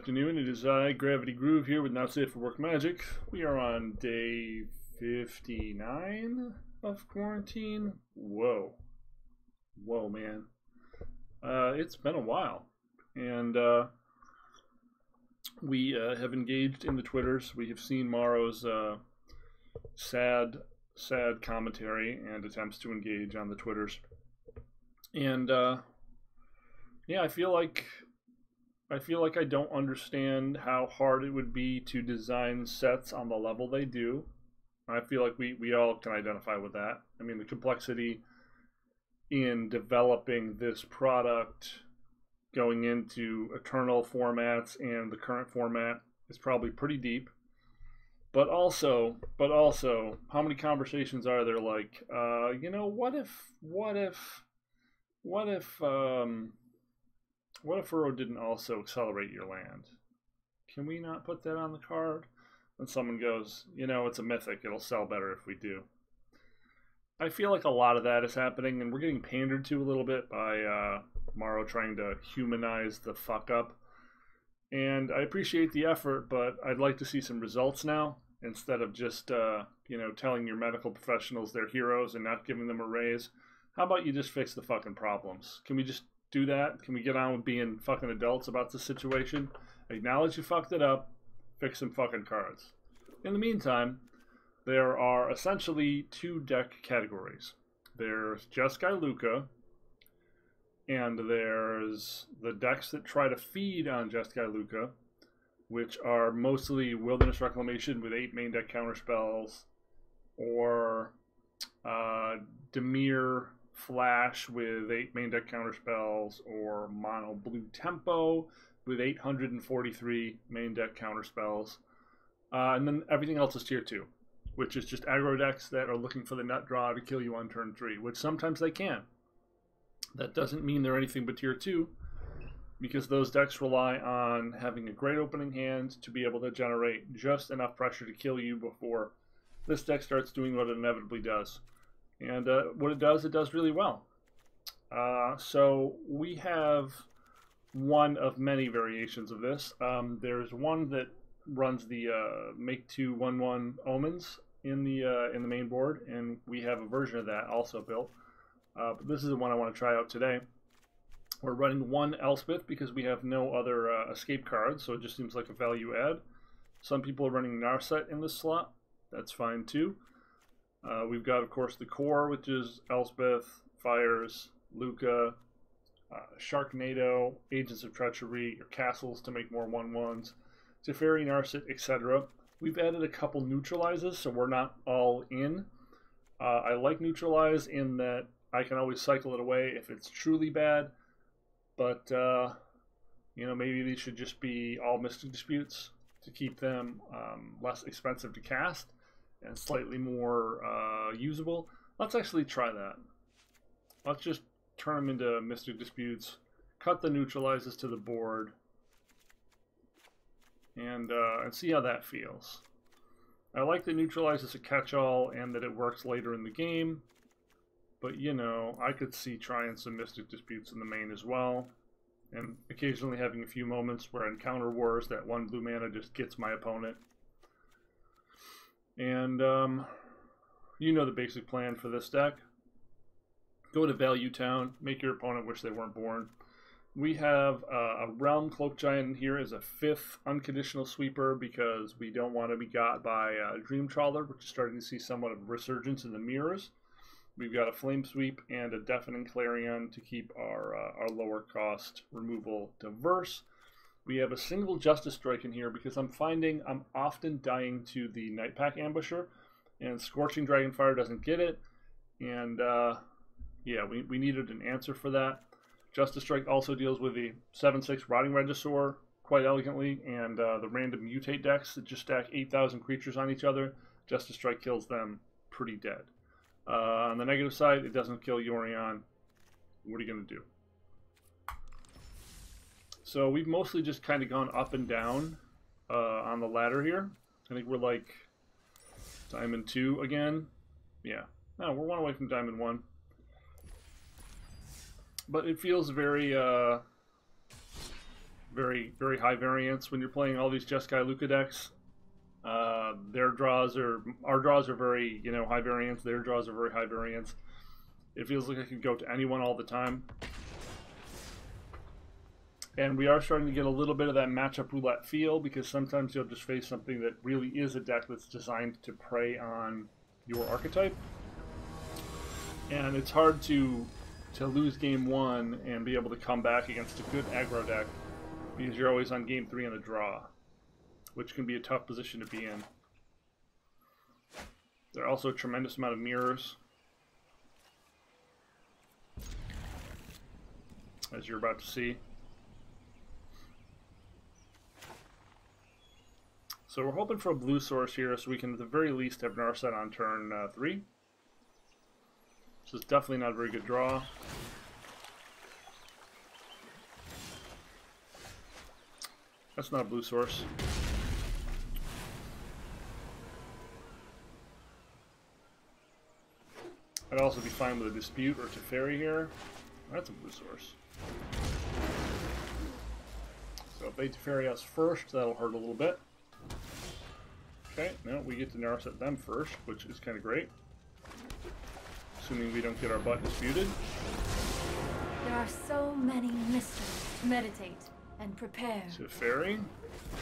afternoon. It is I, Gravity Groove, here with Not Safe for Work Magic. We are on day 59 of quarantine. Whoa. Whoa, man. It's been a while. And we have engaged in the Twitters. We have seen Morrow's sad commentary and attempts to engage on the Twitters. And yeah, I feel like I don't understand how hard it would be to design sets on the level they do. I feel like we all can identify with that. I mean, the complexity in developing this product going into Eternal formats and the current format is probably pretty deep. But also, how many conversations are there like, you know, what if Furrow didn't also accelerate your land? Can we not put that on the card? And someone goes, you know, it's a mythic. It'll sell better if we do. I feel like a lot of that is happening, and we're getting pandered to a little bit by Morrow trying to humanize the fuck up. And I appreciate the effort, but I'd like to see some results now instead of just, you know, telling your medical professionals they're heroes and not giving them a raise. How about you just fix the fucking problems? Can we just do that? Can we get on with being fucking adults about the situation? Acknowledge you fucked it up. Fix some fucking cards. In the meantime, there are essentially two deck categories. There's Jeskai Lukka, and there's the decks that try to feed on Jeskai Lukka, which are mostly Wilderness Reclamation with 8 main deck counterspells, or Dimir Flash with 8 main deck counterspells, or Mono Blue Tempo with 843 main deck counterspells. And then everything else is tier 2, which is just aggro decks that are looking for the nut draw to kill you on turn 3, which sometimes they can. That doesn't mean they're anything but tier 2, because those decks rely on having a great opening hand to be able to generate just enough pressure to kill you before this deck starts doing what it inevitably does. And what it does really well. So we have one of many variations of this. There's one that runs the make 2 1/1 omens in the main board, and we have a version of that also built. But this is the one I want to try out today. We're running 1 Elspeth because we have no other escape cards, so it just seems like a value add. Some people are running Narset in this slot. That's fine too. We've got, of course, the core, which is Elspeth, Fires, Lukka, Sharknado, Agents of Treachery, your castles to make more 1/1s, Teferi, Narset, etc. We've added a couple neutralizes, so we're not all in. I like neutralize in that I can always cycle it away if it's truly bad, but you know, maybe these should just be all Mystic Disputes to keep them less expensive to cast and slightly more usable. Let's actually try that. Let's just turn them into Mystic Disputes, cut the neutralizes to the board, and see how that feels. I like the neutralize as a catch-all and that it works later in the game, but you know, I could see trying some Mystic Disputes in the main as well, and occasionally having a few moments where in Counter Wars that 1 blue mana just gets my opponent. And you know the basic plan for this deck. Go to Value Town, make your opponent wish they weren't born. We have a Realm Cloak Giant in here as a 5th unconditional sweeper because we don't want to be got by Dream Trawler, which is starting to see somewhat of a resurgence in the mirrors. We've got a Flame Sweep and a Deafening Clarion to keep our lower cost removal diverse. We have a single Justice Strike in here because I'm finding I'm often dying to the Night Pack Ambusher, and Scorching Dragonfire doesn't get it. And yeah, we needed an answer for that. Justice Strike also deals with the 7/6 Rotting Regisaur quite elegantly, and the random mutate decks that just stack 8,000 creatures on each other. Justice Strike kills them pretty dead. On the negative side, it doesn't kill Yorion. What are you going to do? So we've mostly just kind of gone up and down on the ladder here. I think we're like Diamond 2 again. Yeah. No, we're 1 away from Diamond 1. But it feels very Very, very high variance when you're playing all these Jeskai Lukka decks. Our draws are very, you know, high variance. Their draws are very high variance. It feels like I could go to anyone all the time. And we are starting to get a little bit of that matchup roulette feel, because sometimes you'll just face something that really is a deck that's designed to prey on your archetype. And it's hard to lose game 1 and be able to come back against a good aggro deck, because you're always on game 3 in a draw, which can be a tough position to be in. There are also a tremendous amount of mirrors, as you're about to see. So we're hoping for a blue source here, so we can at the very least have Narset on turn 3. This is definitely not a very good draw. That's not a blue source. I'd also be fine with a Dispute or Teferi here. That's a blue source. So if they Teferi us first, that'll hurt a little bit. Okay, now we get to Narset them first, which is kind of great. Assuming we don't get our butt disputed. There are so many mysteries. Meditate and prepare. Teferi.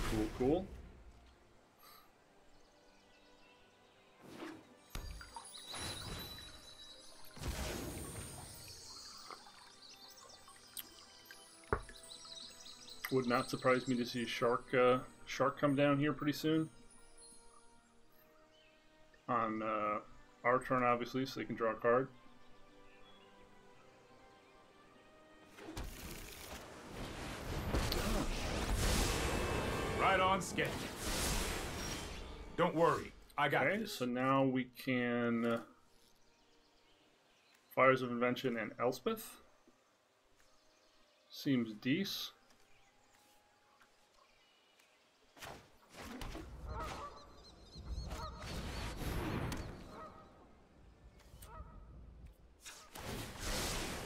Cool, cool. Would not surprise me to see Shark come down here pretty soon. On our turn, obviously, so they can draw a card. Right on schedule. Don't worry, I got this. So now we can Fires of Invention and Elspeth. Seems decent.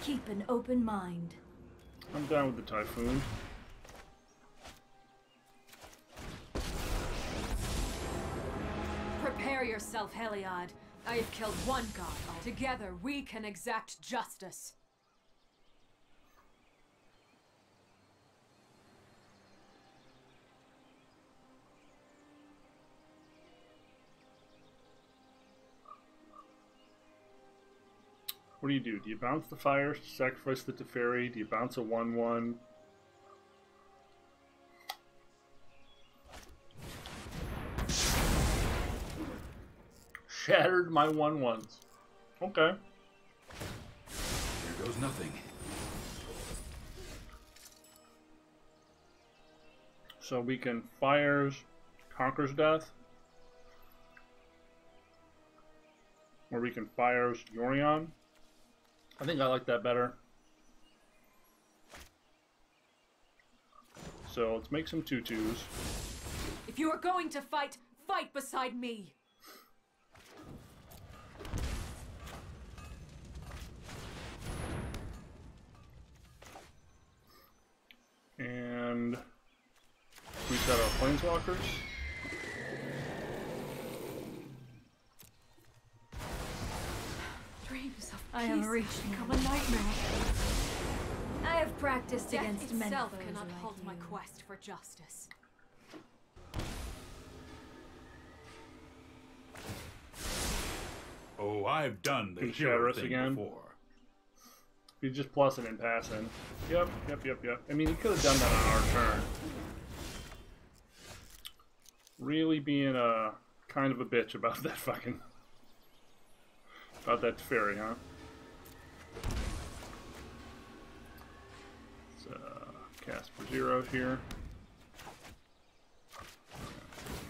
Keep an open mind. I'm down with the Typhoon. Prepare yourself, Heliod. I have killed one god. Together we can exact justice. What do? Do you bounce the fire, sacrifice the Teferi? Do you bounce a 1/1? Shattered my 1/1s. Okay. Here goes nothing. So we can Fires, Conquer's Death. Or we can Fires, Yorion. I think I like that better. So let's make some 2/2s. If you are going to fight, fight beside me. And we've got our Planeswalkers. Dreams of I am peace reaching become a nightmare. I have practiced Death against many itself foes cannot like halt my you. quest for justice. Oh, I've done the Can hero shatter us thing again? before. You just plus it and pass in. Yep. I mean, he could have done that on our turn. Really being a kind of a bitch about that fucking... about that Teferi, huh? Let's cast for 0 here.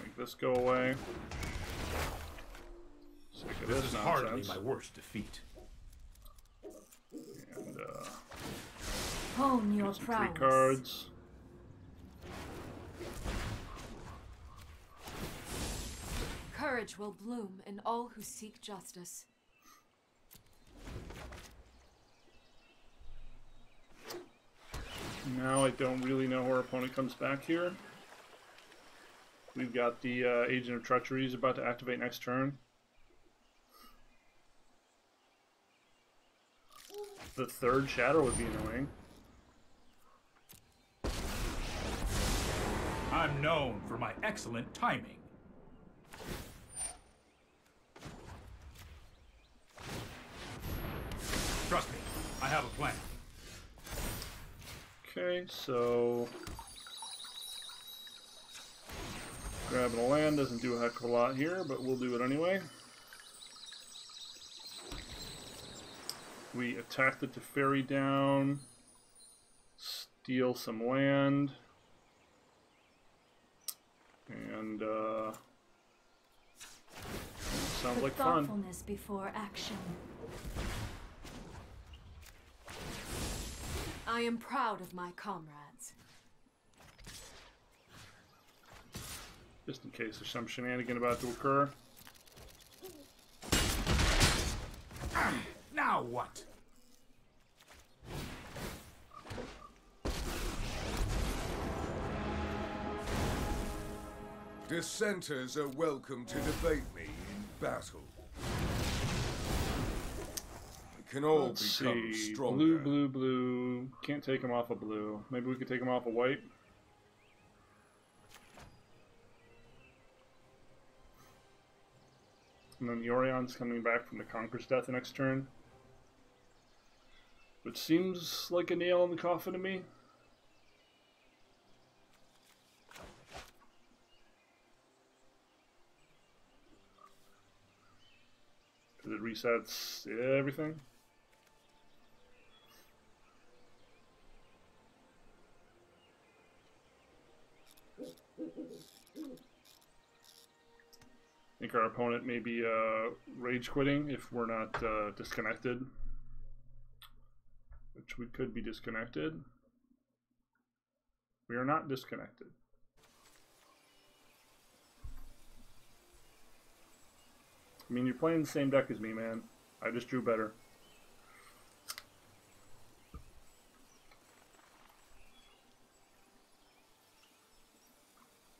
Make this go away. Sick of This is hardly nonsense. my worst defeat. And Hone your get some 3 prowess. cards. Courage will bloom in all who seek justice. Now I don't really know how our opponent comes back here. We've got the Agent of Treachery is about to activate next turn. The third Shadow would be annoying. I'm known for my excellent timing. Trust me, I have a plan. Okay, so grabbing a land doesn't do a heck of a lot here, but we'll do it anyway. We attack the Teferi down, steal some land, and sounds like fun. Thoughtfulness before action. I am proud of my comrades. Just in case there's some shenanigan about to occur. Now what? Dissenters are welcome to debate me in battle. We can all Let's become see. stronger. Blue, blue, blue. Can't take him off a blue. Maybe we could take him off a white. And then the Orion's coming back from the Conqueror's Death the next turn. Which seems like a nail in the coffin to me. Because it resets everything. I think our opponent may be rage quitting if we're not disconnected. Which we could be disconnected. We are not disconnected. I mean, you're playing the same deck as me, man. I just drew better.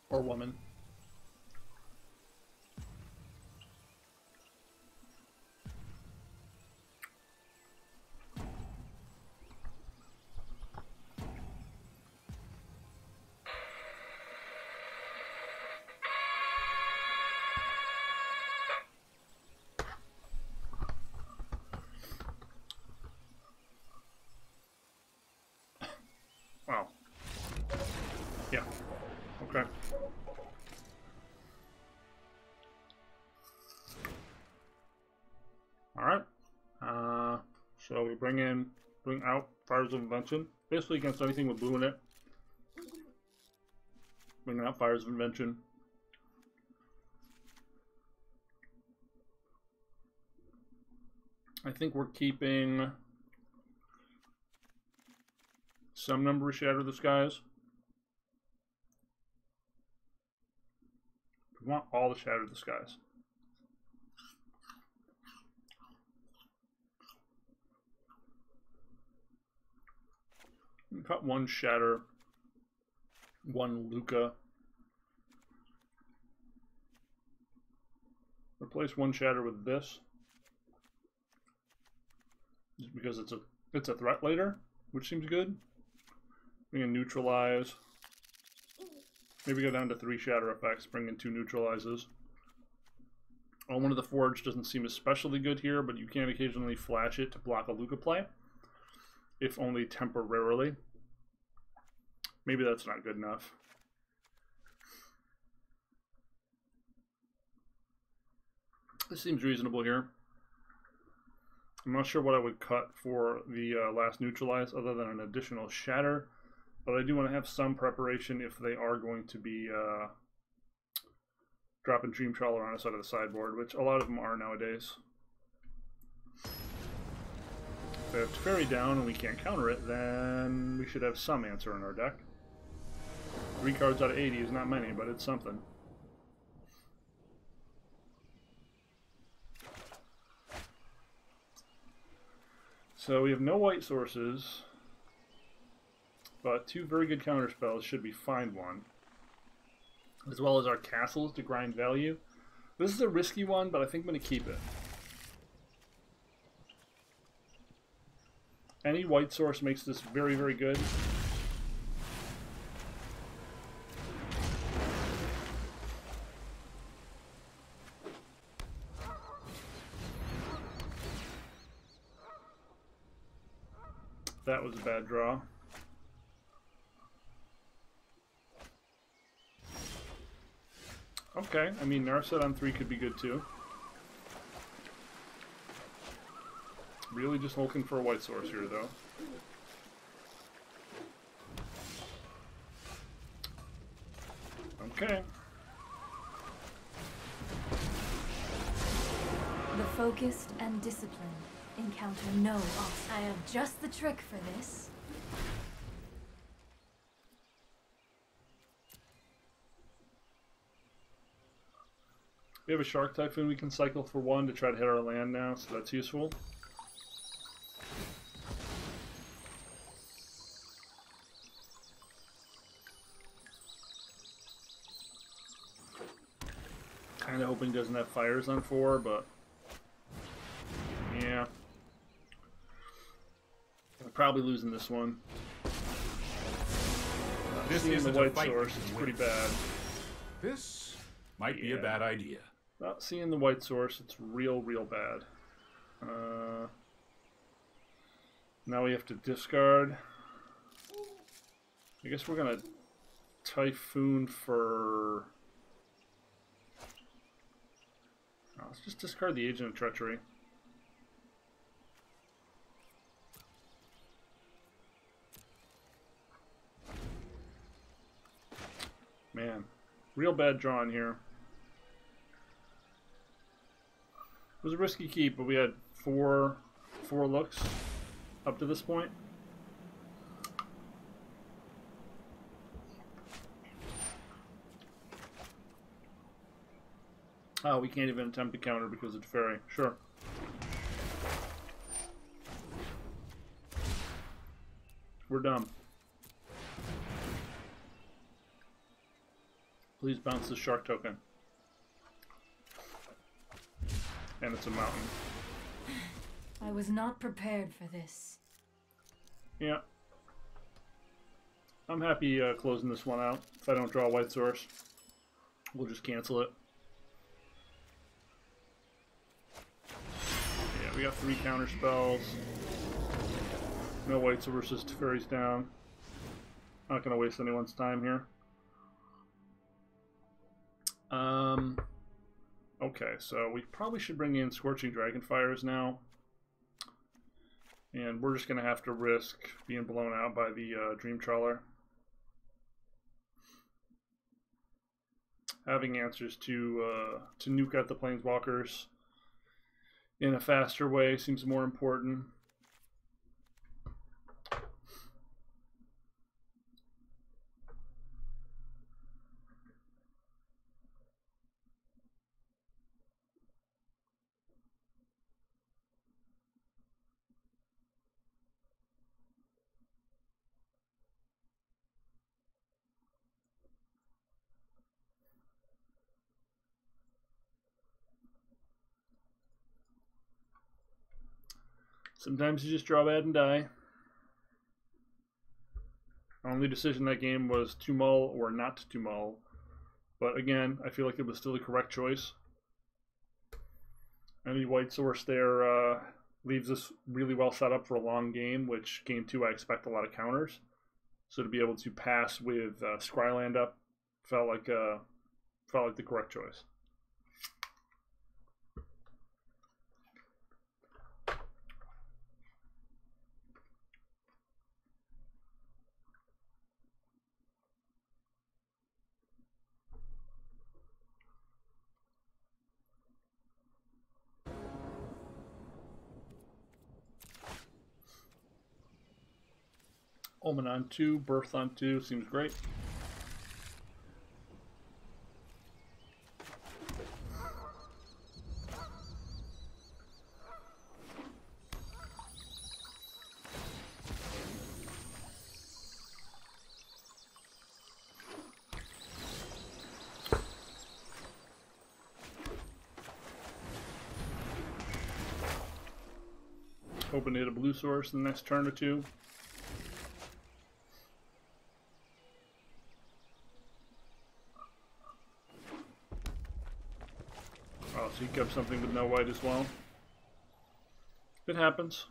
Or woman. Wow. Yeah. Okay. Alright. So we bring out Fires of Invention. Basically against anything with blue in it. Bring out Fires of Invention. I think we're keeping some number of Shatter the Skies. We want all the Shatter the Skies. We cut one Shatter, one Lukka. Replace one Shatter with this. Just because it's a threat later, which seems good. Bring in Neutralize. Maybe go down to 3 Shatter effects, bring in 2 Neutralizes. One of the Forge doesn't seem especially good here, but you can occasionally flash it to block a Lukka play. If only temporarily. Maybe that's not good enough. This seems reasonable here. I'm not sure what I would cut for the last Neutralize other than an additional Shatter. But I do want to have some preparation if they are going to be dropping Dream Trawler on the side of the sideboard, which a lot of them are nowadays. If they have Teferi down and we can't counter it, then we should have some answer in our deck. 3 cards out of 80 is not many, but it's something. So we have no white sources. But 2 very good counter spells should be find one. As well as our castles to grind value. This is a risky one, but I think I'm going to keep it. Any white source makes this very, very good. That was a bad draw. Okay, I mean, Narset on 3 could be good too. Really just looking for a white source here, though. Okay. The focused and disciplined encounter no obstacle. I have just the trick for this. We have a Shark Typhoon we can cycle for 1 to try to hit our land now, so that's useful. Kind of hoping he doesn't have fires on 4, but yeah. I'm probably losing this one. Seeing the white source, it's pretty bad. This might be a bad idea. Not seeing the white source, it's real, real bad. Now we have to discard. I guess we're gonna Typhoon for... let's just discard the Agent of Treachery. Man, real bad drawing here. It was a risky keep, but we had four looks up to this point. Oh, we can't even attempt to counter because of Teferi. Sure. We're dumb. Please bounce the shark token. And it's a mountain. I was not prepared for this. Yeah. I'm happy closing this one out. If I don't draw a white source, we'll just cancel it. Yeah, we got 3 counter spells. No white sources, Teferi's down. Not going to waste anyone's time here. Okay, so we probably should bring in Scorching Dragonfires now. And we're just going to have to risk being blown out by the Dream Trawler. Having answers to nuke out the Planeswalkers in a faster way seems more important. Sometimes you just draw bad and die. Our only decision that game was to mull or not to mull. But again, I feel like it was still the correct choice. Any white source there leaves us really well set up for a long game, which game 2 I expect a lot of counters. So to be able to pass with Scryland up felt like the correct choice. Omen on 2, Birth on 2, seems great. Hoping to hit a blue source in the next turn or two. Oh, so he kept something with no white as well. It happens.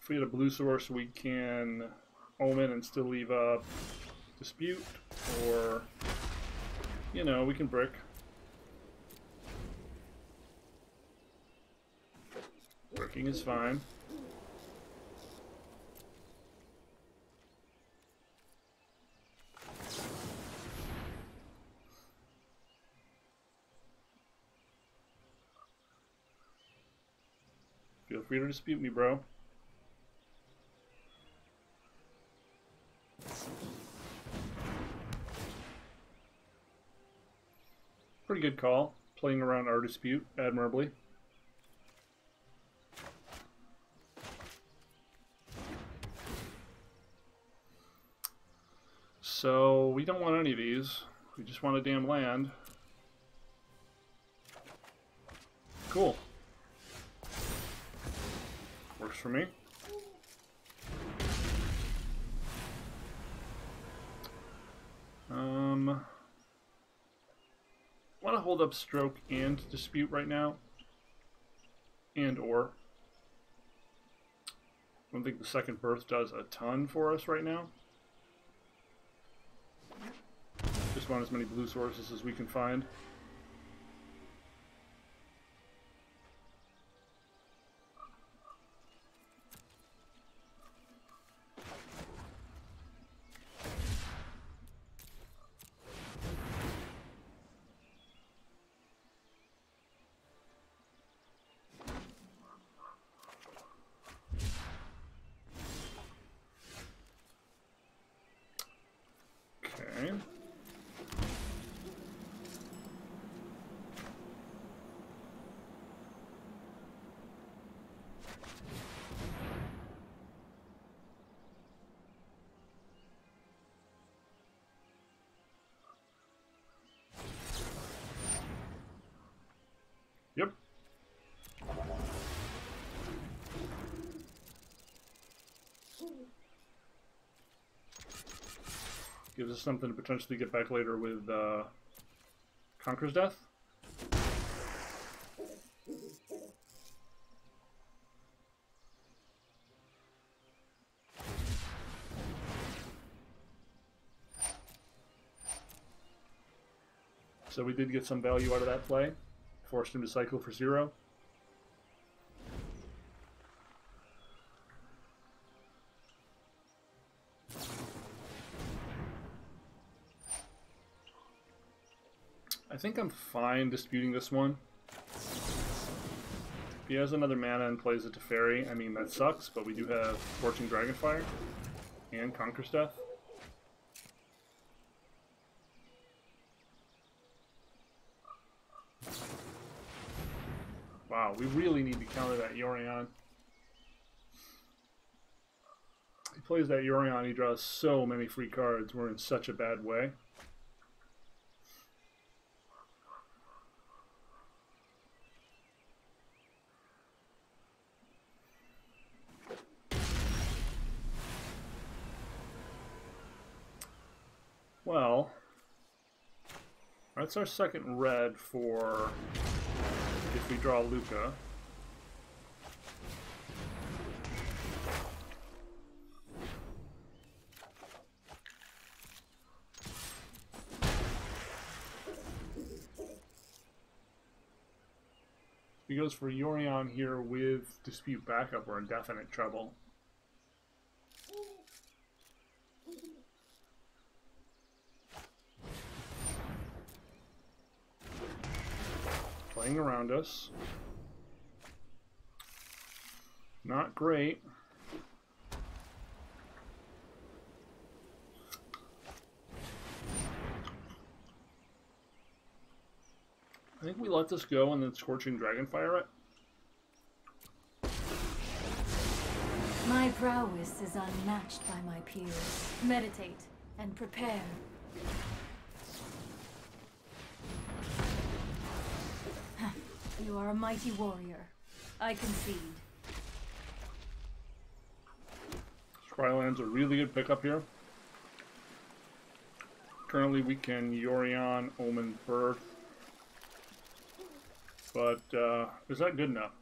If we had a blue source, we can Omen and still leave up Dispute, or, you know, we can brick. Bricking is fine. Feel free to dispute me, bro. Pretty good call. Playing around our dispute admirably. So, we don't want any of these. We just want a damn land. Cool. Works for me. Want to hold up Stroke and Dispute right now. And or. I don't think the second birth does a ton for us right now. Just want as many blue sources as we can find. Okay. Yep. Gives us something to potentially get back later with Conqueror's Death. So we did get some value out of that play. Forced him to cycle for 0. I think I'm fine disputing this one. If he has another mana and plays a Teferi, I mean, that sucks, but we do have Scorching Dragonfire and Conqueror's Death. Wow, we really need to counter that Yorion. He plays that Yorion, he draws so many free cards. We're in such a bad way. Well, that's our second red for if we draw Lukka. If he goes for Yorion here with Dispute backup, we're in definite trouble. Playing around us. Not great. I think we let this go and then Scorching Dragonfire it. My prowess is unmatched by my peers. Meditate and prepare. You are a mighty warrior. I concede. Scryland's a really good pickup here. Currently we can Yorion, Omen, Birth. But is that good enough?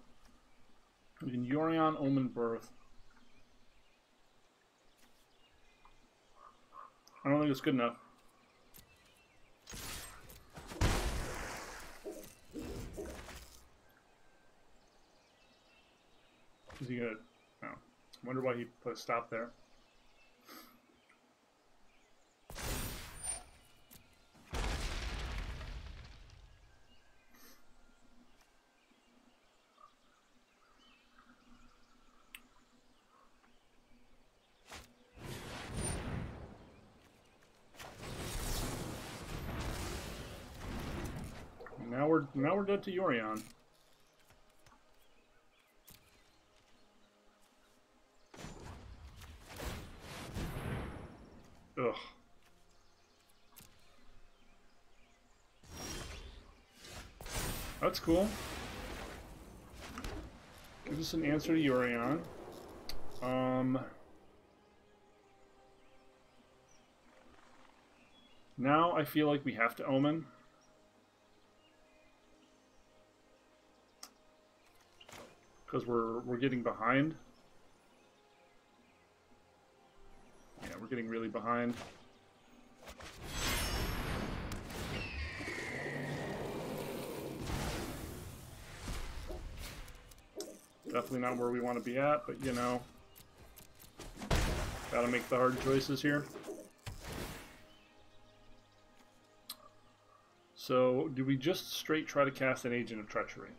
We can Yorion, Omen, Birth. I don't think it's good enough. Is he gonna? Oh, I wonder why he put a stop there. Now we're dead to Yorion. Ugh. That's cool. Gives us an answer to Yorion. Now I feel like we have to Omen. Because we're getting behind. Yeah, we're getting really behind. Definitely not where we want to be at, but you know, gotta make the hard choices here. So, do we just straight try to cast an Agent of Treachery?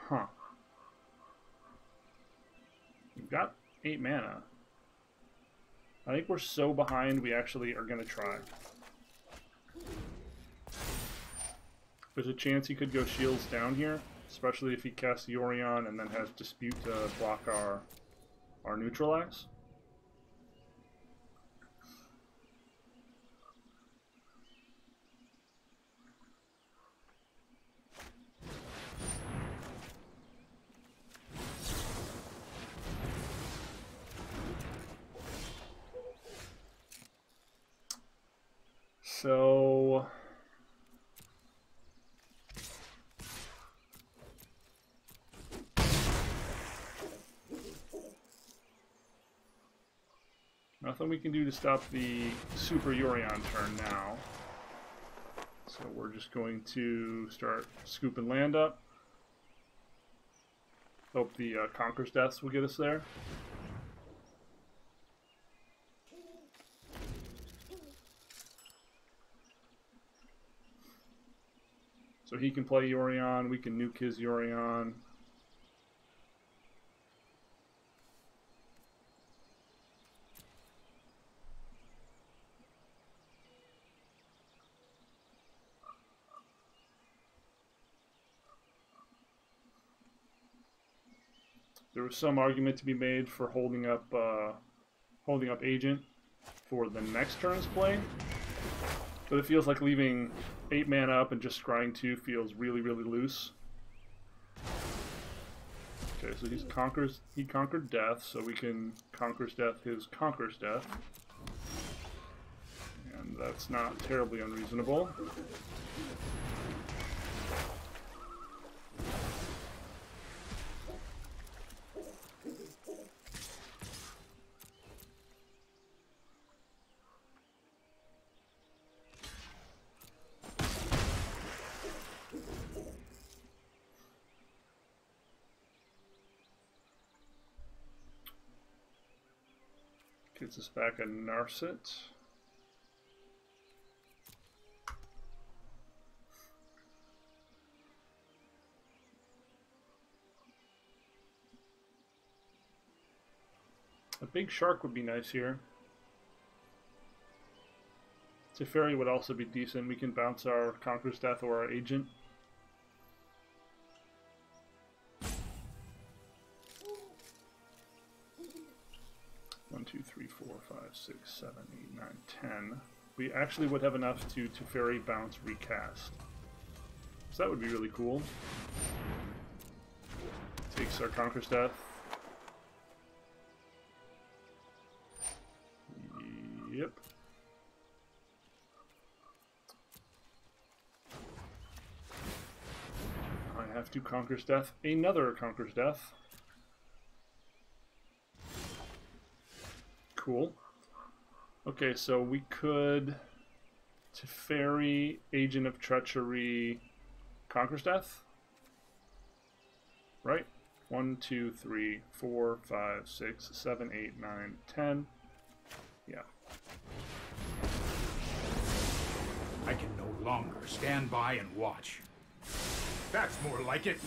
Huh. We've got 8 mana. I think we're so behind we actually are going to try. There's a chance he could go Shields down here, especially if he casts Yorion and then has Dispute to block our Neutralize. So nothing we can do to stop the Super Yorion turn now. So we're just going to start scooping land up. Hope the Conqueror's Deaths will get us there. So he can play Yorion, we can nuke his Yorion. There was some argument to be made for holding up Agent for the next turn's play, but it feels like leaving 8 mana up and just scrying 2 feels really, really loose. Okay, so he conquered Death, so we can Conqueror's Death his Conqueror's Death. And that's not terribly unreasonable. Gets us back a Narset. A big shark would be nice here. Teferi would also be decent. We can bounce our Conqueror's Death or our Agent. One, two, three, 4, 5, 6, 7, 8, 9, 10. We actually would have enough to Teferi bounce recast. So that would be really cool. Takes our Conqueror's Death. Yep. I have to Conqueror's Death. Another Conqueror's Death. Cool. Okay, so we could Teferi, Agent of Treachery, Conqueror's Death. Right? 1, 2, 3, 4, 5, 6, 7, 8, 9, 10. Yeah. I can no longer stand by and watch. That's more like it.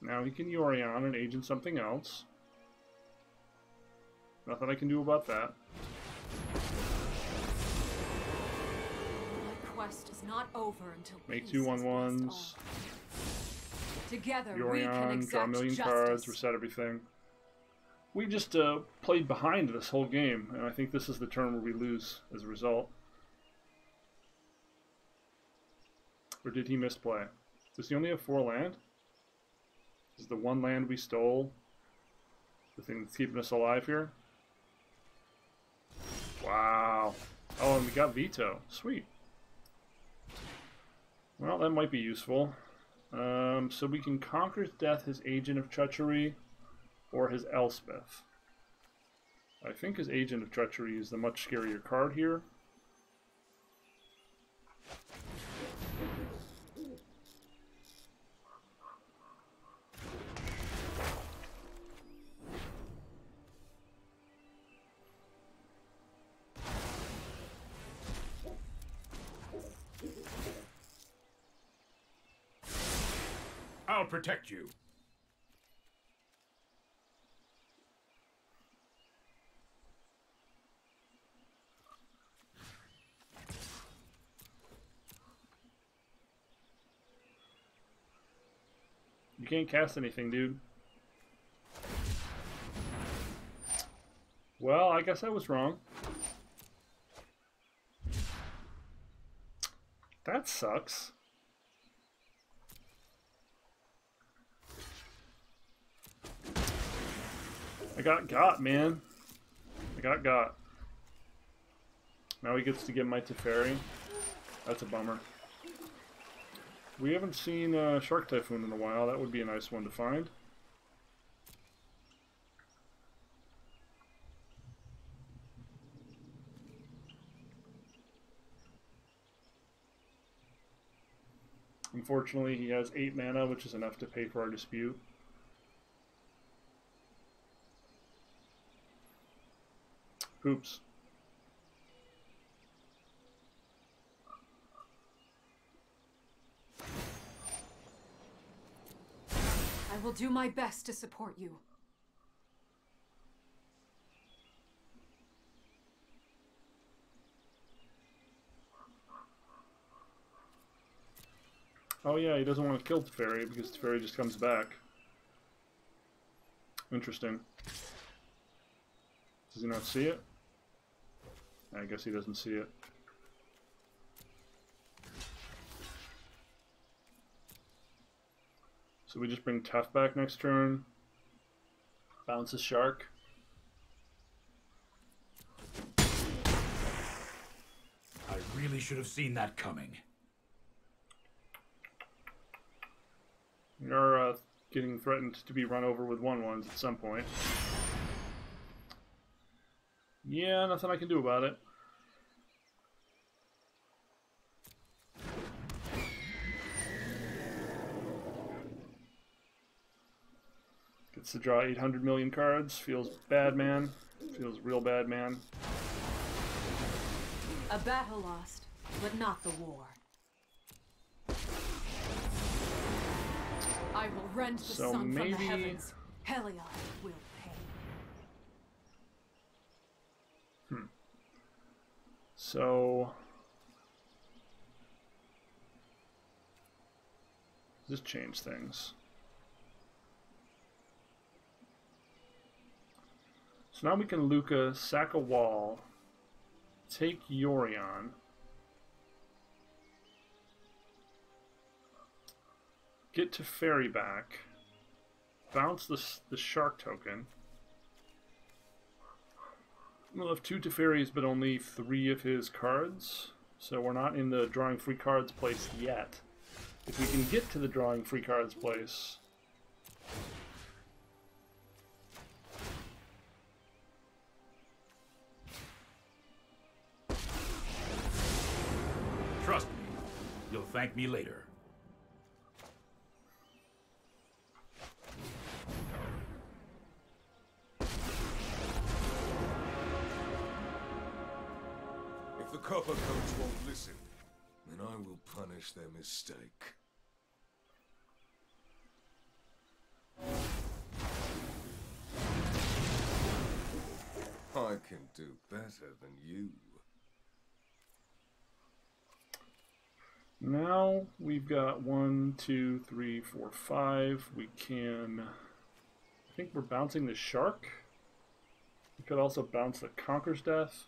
Now he can Yorion and agent something else. Nothing I can do about that. My quest is not over until Make peace 2 is 1/1s. blessed all. Together we can Yorion, exact draw a million justice. cards, reset everything. We just played behind this whole game, and I think this is the turn where we lose as a result. Or did he misplay? Does he only have 4 land? Is the 1 land we stole the thing that's keeping us alive here? Wow. Oh, and we got veto. Sweet. Well, that might be useful. So we can Conqueror's Death his Agent of Treachery or his Elspeth. I think his Agent of Treachery is the much scarier card here. I'll protect you. You can't cast anything, dude. Well, I guess I was wrong. That sucks. I got, man. I got. Now he gets to get my Teferi. That's a bummer. We haven't seen Shark Typhoon in a while. That would be a nice one to find. Unfortunately, he has 8 mana, which is enough to pay for our dispute. Oops. I will do my best to support you. Oh yeah, he doesn't want to kill Teferi because Teferi just comes back. Interesting. Does he not see it? I guess he doesn't see it. So we just bring Tef back next turn. Bounces Shark. I really should have seen that coming. We are getting threatened to be run over with 1/1s at some point. Yeah, nothing I can do about it. Gets to draw 800 million cards. Feels bad, man. Feels real bad, man. A battle lost, but not the war. I will rend the So sun from the maybe- heavens. Heliod will pay. So Does this change things? So now we can Lukka, sack a wall, take Yorion. Get to Fairy back. Bounce the Shark token. We'll have 2 Teferis, but only 3 of his cards. So we're not in the drawing free cards place yet. If we can get to the drawing free cards place... Trust me, you'll thank me later. If the Copper Coats won't listen, then I will punish their mistake. I can do better than you. Now we've got 1, 2, 3, 4, 5. We can... I think we're bouncing the Shark. We could also bounce the Conqueror's Death.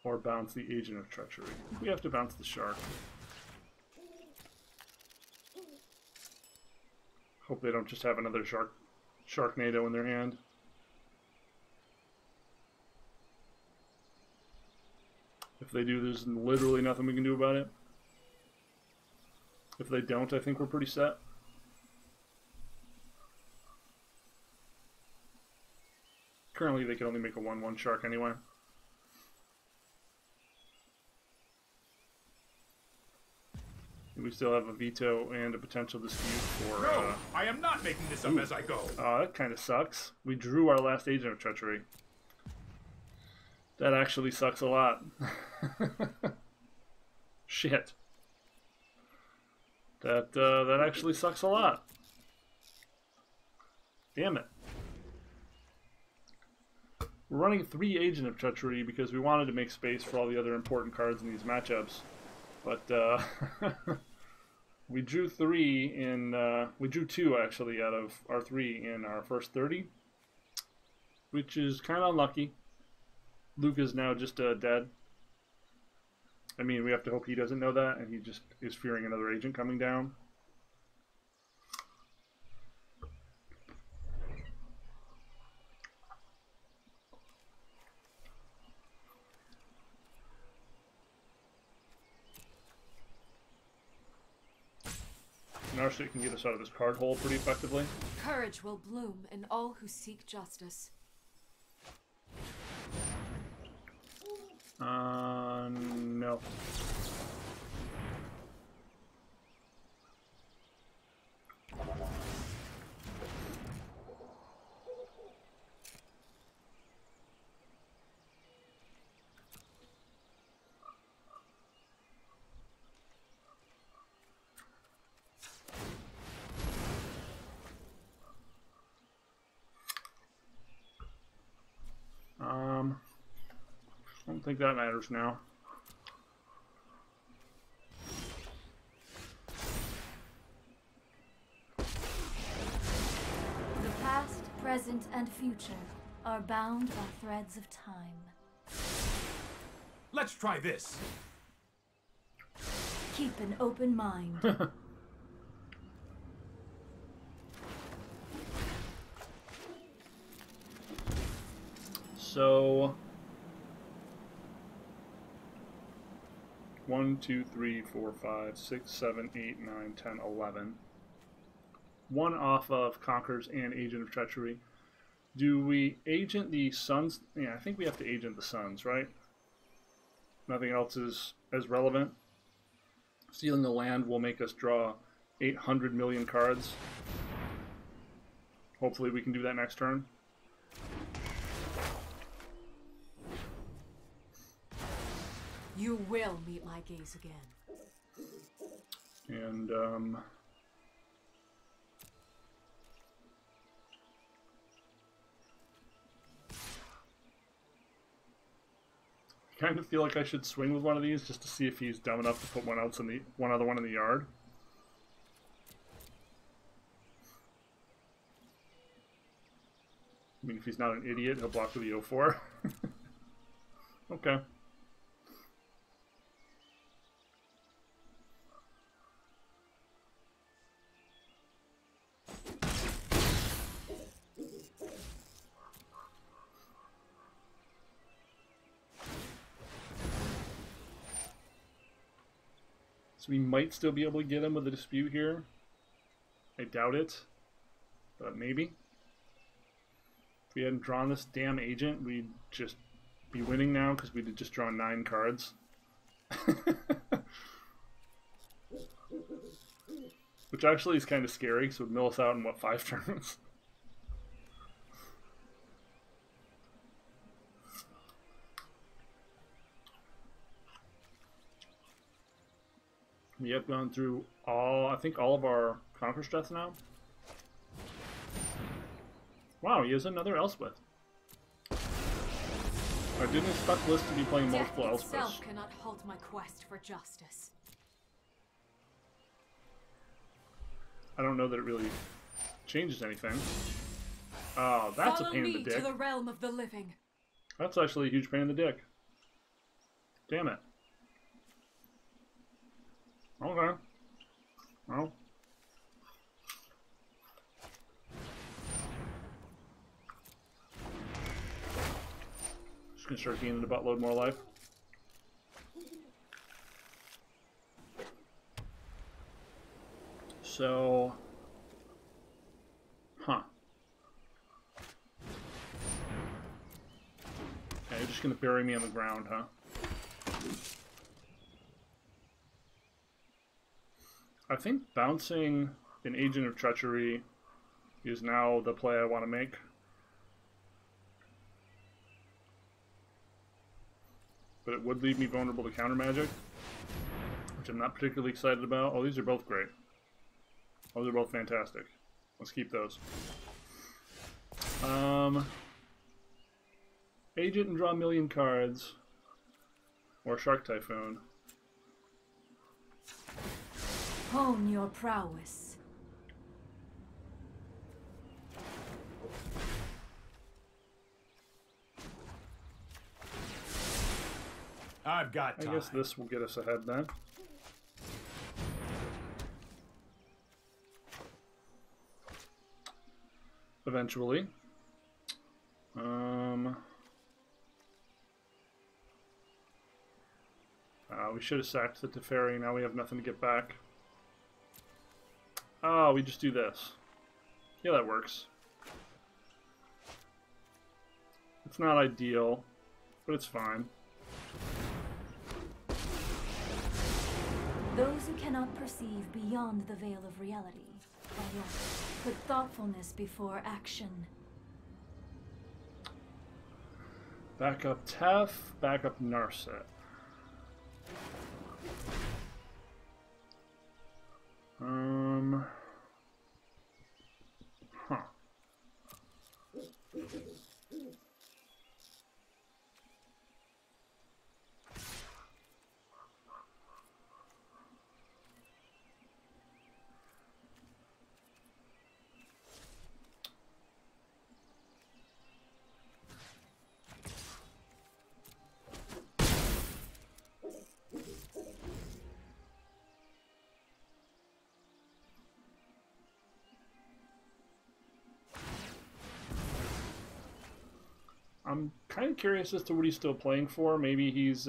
Or bounce the Agent of Treachery. We have to bounce the Shark. Hope they don't just have another Sharknado in their hand. If they do, there's literally nothing we can do about it. If they don't, I think we're pretty set. Currently, they can only make a 1/1 Shark anyway. We still have a veto and a potential dispute for... No! I am not making this up as I go! That kind of sucks. We drew our last Agent of Treachery. That actually sucks a lot. Shit. That actually sucks a lot. Damn it. We're running 3 Agent of Treachery because we wanted to make space for all the other important cards in these matchups. But, we drew 3 in, we drew 2 actually out of our 3 in our first 30. Which is kind of unlucky. Lukka's now just dead. I mean, we have to hope he doesn't know that, and he just is fearing another agent coming down. Narset can get us out of this card hole pretty effectively. Courage will bloom in all who seek justice. No. I don't think that matters now. The past, present, and future are bound by threads of time. Let's try this! Keep an open mind. So 1, 2, 3, 4, 5, 6, 7, 8, 9, 10, 11. 1 off of Conquerors and Agent of Treachery. Do we agent the Suns? Yeah, I think we have to agent the Suns, right? Nothing else is as relevant. Stealing the land will make us draw 800 million cards. Hopefully we can do that next turn. You will meet my gaze again. And, kind of feel like I should swing with one of these just to see if he's dumb enough to put one other one in the yard. I mean, if he's not an idiot, he'll block with the 0-4. Okay. So we might still be able to get him with a dispute here. I doubt it, but maybe. If we hadn't drawn this damn agent, we'd just be winning now because we'd have just drawn 9 cards. Which actually is kind of scary, so it would mill us out in, what, 5 turns? We have gone through I think all of our Conqueror's Death now. Wow, he has another Elspeth. I didn't expect Liz to be playing multiple Elspeths. Death itself cannot halt my quest for justice. I don't know that it really changes anything. Oh, that's a pain in the dick. To the realm of the living. That's actually a huge pain in the dick. Damn it. Okay. Well. Just gonna start gaining the buttload more life. So, okay, you're just gonna bury me on the ground, huh? I think bouncing an Agent of Treachery is now the play I want to make. But it would leave me vulnerable to counter magic, which I'm not particularly excited about. Oh, these are both great. Oh, they're both fantastic. Let's keep those. Agent and draw a million cards. Or Shark Typhoon. Hone your prowess. I've got time. I guess this will get us ahead then. Eventually. We should have sacked the Teferi. Now we have nothing to get back. Oh, we just do this. Yeah, that works. It's not ideal, but it's fine. Those who cannot perceive beyond the veil of reality are lost. Put thoughtfulness before action. Back up Tef, back up Narset. Huh. I'm kind of curious as to what he's still playing for. Maybe he's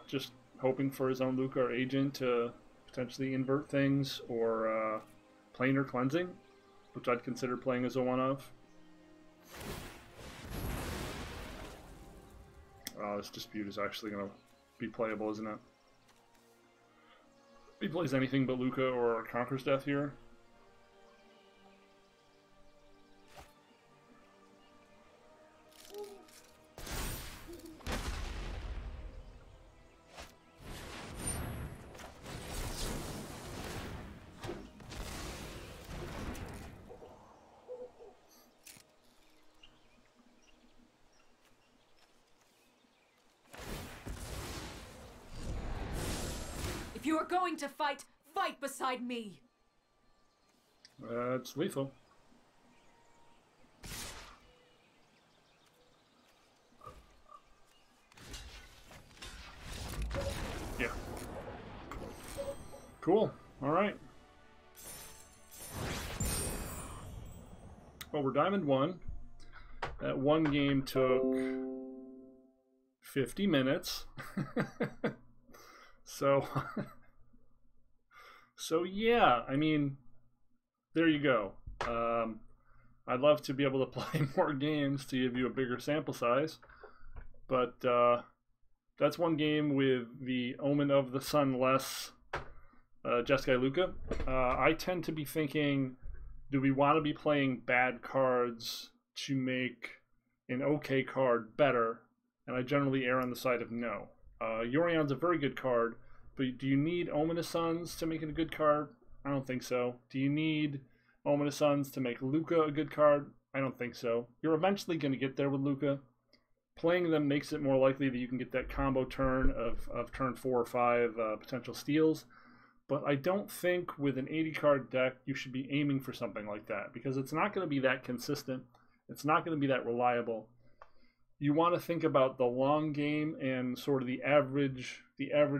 just hoping for his own Lukka or Agent to potentially invert things, or Planar Cleansing, which I'd consider playing as a one-of. Oh, this dispute is actually going to be playable, isn't it? He plays anything but Lukka or Conqueror's Death here. you're going to fight, fight beside me. It's lethal. Yeah. Cool. All right. Well, we're Diamond 1. That one game took 50 minutes. So, yeah, I mean, there you go. I'd love to be able to play more games to give you a bigger sample size, but that's one game with the Omen of the Sun-less Jeskai Lukka. I tend to be thinking, do we want to be playing bad cards to make an okay card better? And I generally err on the side of no. Yorion's a very good card, but do you need Ominous Suns to make it a good card? I don't think so. Do you need Ominous Suns to make Lukka a good card? I don't think so. You're eventually going to get there with Lukka. Playing them makes it more likely that you can get that combo turn of turn 4 or 5 potential steals. But I don't think with an 80 card deck you should be aiming for something like that, because it's not going to be that consistent. It's not going to be that reliable. You want to think about the long game and sort of the average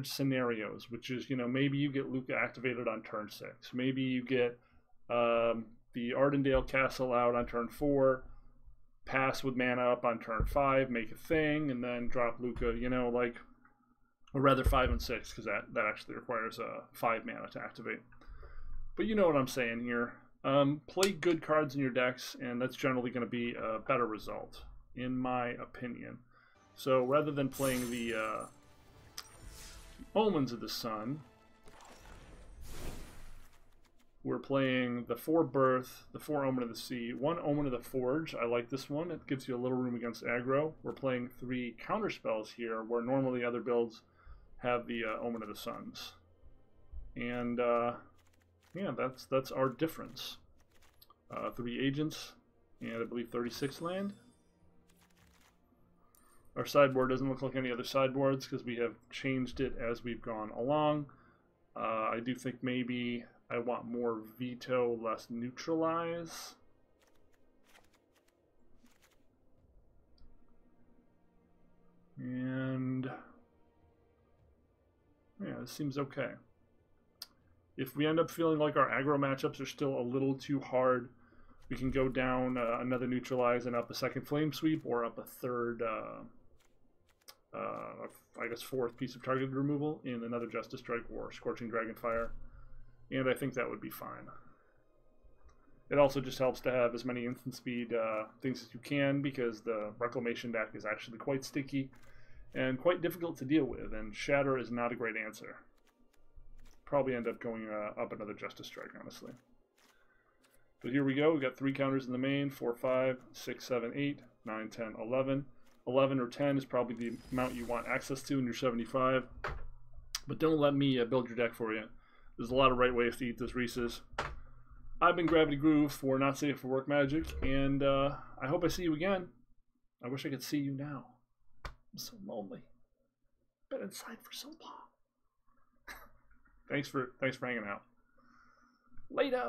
scenarios, which is, you know, maybe you get Lukka activated on turn 6. Maybe you get the Ardendale Castle out on turn 4, pass with mana up on turn 5, make a thing, and then drop Lukka, you know, like, or rather 5 and 6, because that actually requires 5 mana to activate. But you know what I'm saying here. Play good cards in your decks, and that's generally going to be a better result, in my opinion. So rather than playing the Omens of the Sun, we're playing the 4 Birth, the 4 Omen of the Sea, 1 Omen of the Forge. I like this one. It gives you a little room against aggro. We're playing 3 counterspells here, where normally other builds have the Omen of the Suns. And yeah, that's our difference. 3 agents, and I believe 36 land. Our sideboard doesn't look like any other sideboards because we have changed it as we've gone along. I do think maybe I want more veto, less neutralize. And yeah, this seems okay. If we end up feeling like our aggro matchups are still a little too hard, we can go down another neutralize and up a second flame sweep, or up a third, I guess 4th piece of targeted removal in another Justice Strike or Scorching Dragonfire. And I think that would be fine. It also just helps to have as many instant speed things as you can, because the Reclamation deck is actually quite sticky and quite difficult to deal with, and Shatter is not a great answer. Probably end up going up another Justice Strike, honestly. But here we go. We got 3 counters in the main: 4, 5, 6, 7, 8, 9, 10, 11. 11 or 10 is probably the amount you want access to in your 75. But don't let me build your deck for you. There's a lot of right ways to eat this Reese's. I've been Gravity Groove for Not Safe for Work Magic, and I hope I see you again. I wish I could see you now. I'm so lonely. Been inside for so long. Thanks for hanging out. Later.